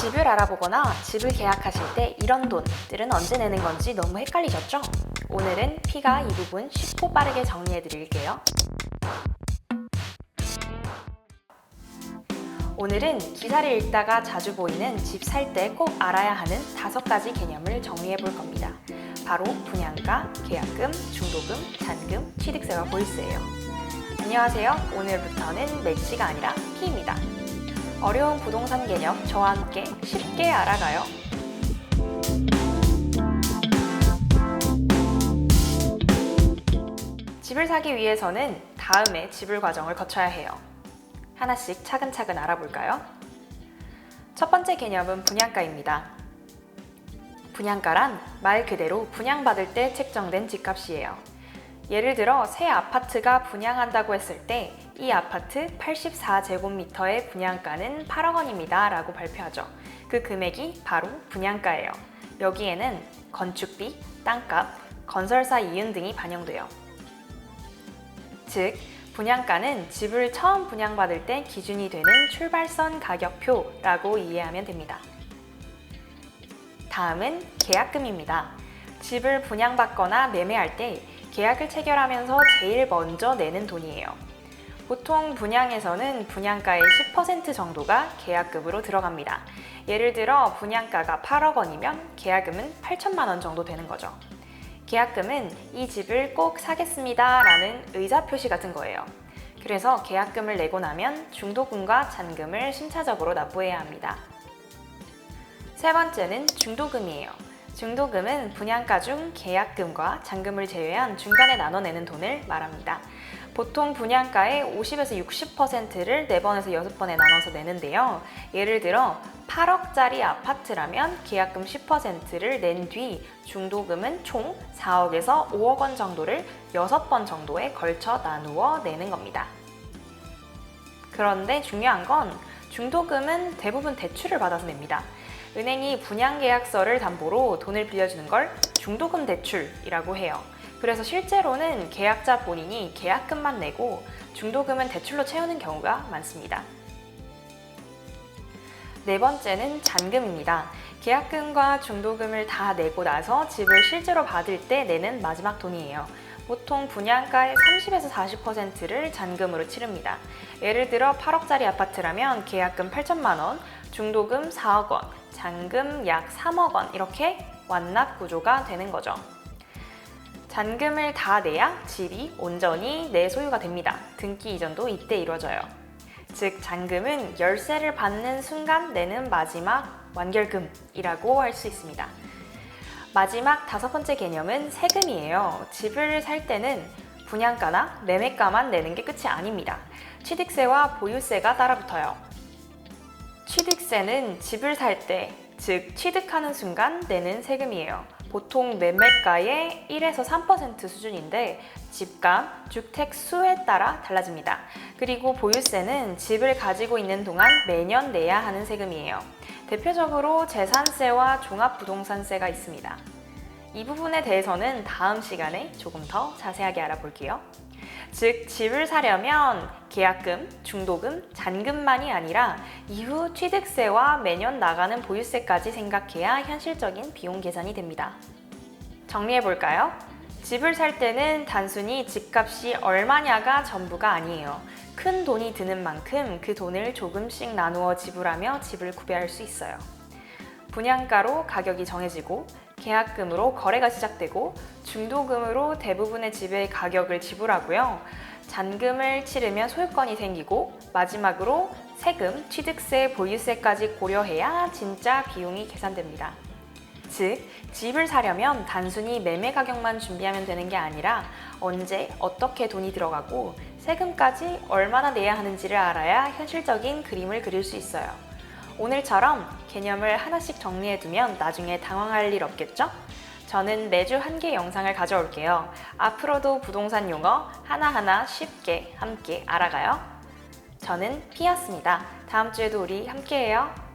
집을 알아보거나 집을 계약하실 때 이런 돈들은 언제 내는 건지 너무 헷갈리셨죠? 오늘은 P가 이 부분 쉽고 빠르게 정리해 드릴게요. 오늘은 기사를 읽다가 자주 보이는 집 살 때 꼭 알아야 하는 5가지 개념을 정리해 볼 겁니다. 바로 분양가, 계약금, 중도금, 잔금, 취득세와 보유세예요. 안녕하세요. 오늘부터는 매치가 아니라 P입니다. 어려운 부동산 개념 저와 함께 쉽게 알아가요. 집을 사기 위해서는 다음의 지불 과정을 거쳐야 해요. 하나씩 차근차근 알아볼까요? 첫 번째 개념은 분양가입니다. 분양가란 말 그대로 분양받을 때 책정된 집값이에요. 예를 들어 새 아파트가 분양한다고 했을 때 이 아파트 84제곱미터의 분양가는 8억 원입니다 라고 발표하죠. 그 금액이 바로 분양가예요. 여기에는 건축비, 땅값, 건설사 이윤 등이 반영돼요. 즉, 분양가는 집을 처음 분양받을 때 기준이 되는 출발선 가격표라고 이해하면 됩니다. 다음은 계약금입니다. 집을 분양받거나 매매할 때 계약을 체결하면서 제일 먼저 내는 돈이에요. 보통 분양에서는 분양가의 10% 정도가 계약금으로 들어갑니다. 예를 들어 분양가가 8억 원이면 계약금은 8천만 원 정도 되는 거죠. 계약금은 이 집을 꼭 사겠습니다 라는 의사 표시 같은 거예요. 그래서 계약금을 내고 나면 중도금과 잔금을 순차적으로 납부해야 합니다. 세 번째는 중도금이에요. 중도금은 분양가 중 계약금과 잔금을 제외한 중간에 나눠내는 돈을 말합니다. 보통 분양가의 50에서 60%를 4번에서 6번에 나눠서 내는데요. 예를 들어 8억짜리 아파트라면 계약금 10%를 낸 뒤 중도금은 총 4억에서 5억 원 정도를 6번 정도에 걸쳐 나누어 내는 겁니다. 그런데 중요한 건 중도금은 대부분 대출을 받아서 냅니다. 은행이 분양계약서를 담보로 돈을 빌려주는 걸 중도금 대출이라고 해요. 그래서 실제로는 계약자 본인이 계약금만 내고 중도금은 대출로 채우는 경우가 많습니다. 네 번째는 잔금입니다. 계약금과 중도금을 다 내고 나서 집을 실제로 받을 때 내는 마지막 돈이에요. 보통 분양가의 30에서 40%를 잔금으로 치릅니다. 예를 들어 8억짜리 아파트라면 계약금 8천만 원, 중도금 4억 원, 잔금 약 3억 원 이렇게 완납 구조가 되는 거죠. 잔금을 다 내야 집이 온전히 내 소유가 됩니다. 등기 이전도 이때 이루어져요. 즉 잔금은 열쇠를 받는 순간 내는 마지막 완결금이라고 할 수 있습니다. 마지막 5번째 개념은 세금이에요. 집을 살 때는 분양가나 매매가만 내는 게 끝이 아닙니다. 취득세와 보유세가 따라붙어요. 취득세는 집을 살 때, 즉 취득하는 순간 내는 세금이에요. 보통 매매가의 1에서 3% 수준인데 집값, 주택 수에 따라 달라집니다. 그리고 보유세는 집을 가지고 있는 동안 매년 내야 하는 세금이에요. 대표적으로 재산세와 종합부동산세가 있습니다. 이 부분에 대해서는 다음 시간에 조금 더 자세하게 알아볼게요. 즉, 집을 사려면 계약금, 중도금, 잔금만이 아니라 이후 취득세와 매년 나가는 보유세까지 생각해야 현실적인 비용 계산이 됩니다. 정리해볼까요? 집을 살 때는 단순히 집값이 얼마냐가 전부가 아니에요. 큰 돈이 드는 만큼 그 돈을 조금씩 나누어 지불하며 집을 구매할 수 있어요. 분양가로 가격이 정해지고 계약금으로 거래가 시작되고 중도금으로 대부분의 집의 가격을 지불하고요. 잔금을 치르면 소유권이 생기고 마지막으로 세금, 취득세, 보유세까지 고려해야 진짜 비용이 계산됩니다. 즉, 집을 사려면 단순히 매매 가격만 준비하면 되는 게 아니라 언제, 어떻게 돈이 들어가고 세금까지 얼마나 내야 하는지를 알아야 현실적인 그림을 그릴 수 있어요. 오늘처럼 개념을 하나씩 정리해두면 나중에 당황할 일 없겠죠? 저는 매주 한 개 영상을 가져올게요. 앞으로도 부동산 용어 하나하나 쉽게 함께 알아가요. 저는 P였습니다. 다음 주에도 우리 함께해요.